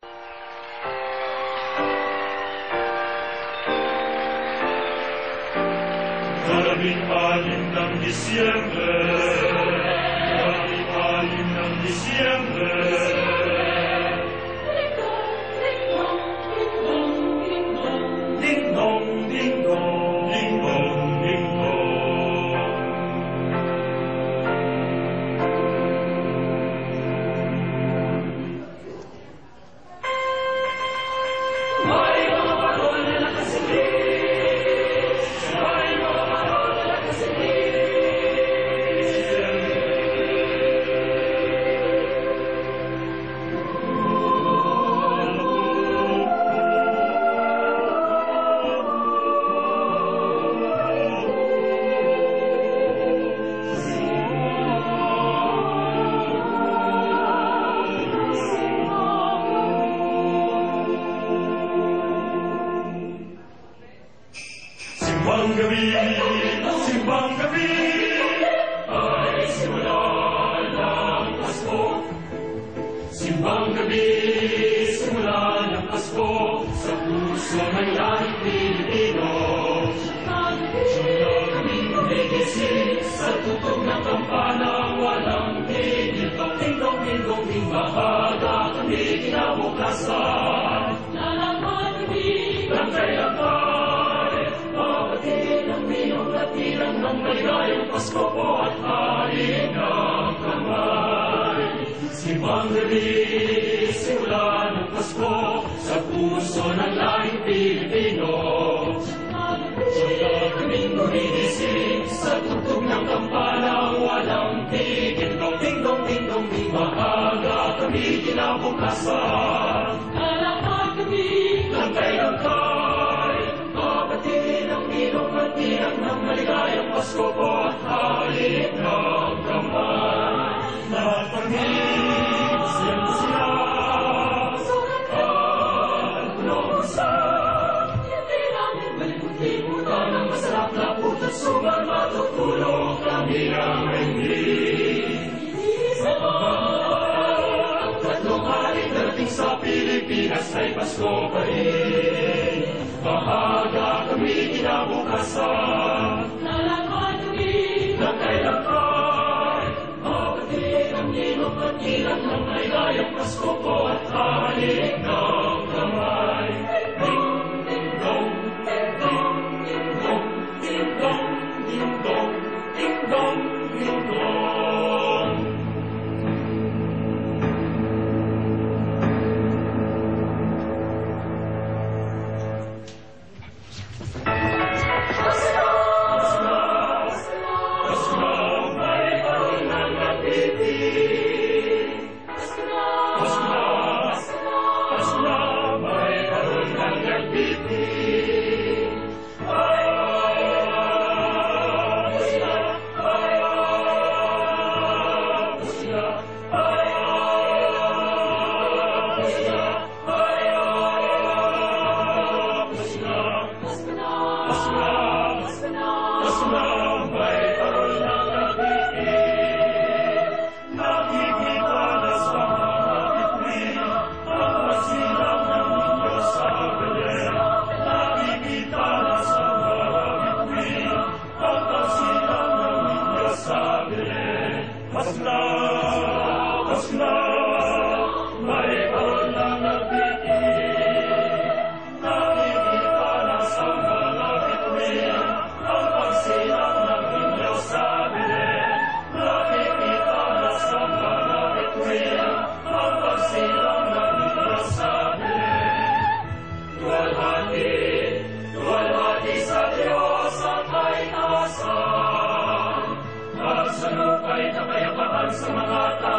Labing-anim ng Disyembre, labing-anim ng Disyembre. Ding-dong, ding-dong, ding-dong, ding-dong. May mga parol na nakasilip. Simbang gabi, ay simula ng Pasko. Simbang gabi, simula ng Pasko, sa puso ng lahing Pilipino. Siyang kaming gumigising, sa tunog ng kampana, walang tigil. Ding-dong, ding-dong, ding maaga kami kinabukasan. Nalaman kami ng kailangan. Tirang ng maligayang Pasko po at hari ng kamay. Simbang gabi, simula ng Pasko, sa puso ng lahing Pilipino. Siyang kaming gumigising, sa tugtog ng kampana, walang tigil. Ding-dong, ding-dong, ding maaga kami kinabukasan. Nalaman kami ng kailangan. Tirang ng maligayang Pasko po at halik ng kamay. Napangin siya at punosan. Hindi namin malimut-limutan ang masarap na putot suman matutulog kami ng hindi. Ang tatlong hari darating sa Pilipinas ay Pasko pa rin. Bahaga kami kinabukasan. Nalaman kami ng kailangan. Mapatid ang ilog at ilang ng maligayang Pasko po at halik ng kamay. Ding-dong, ding-dong, ding-dong, ding-dong, ding-dong, ding-dong, ding-dong. Sa mga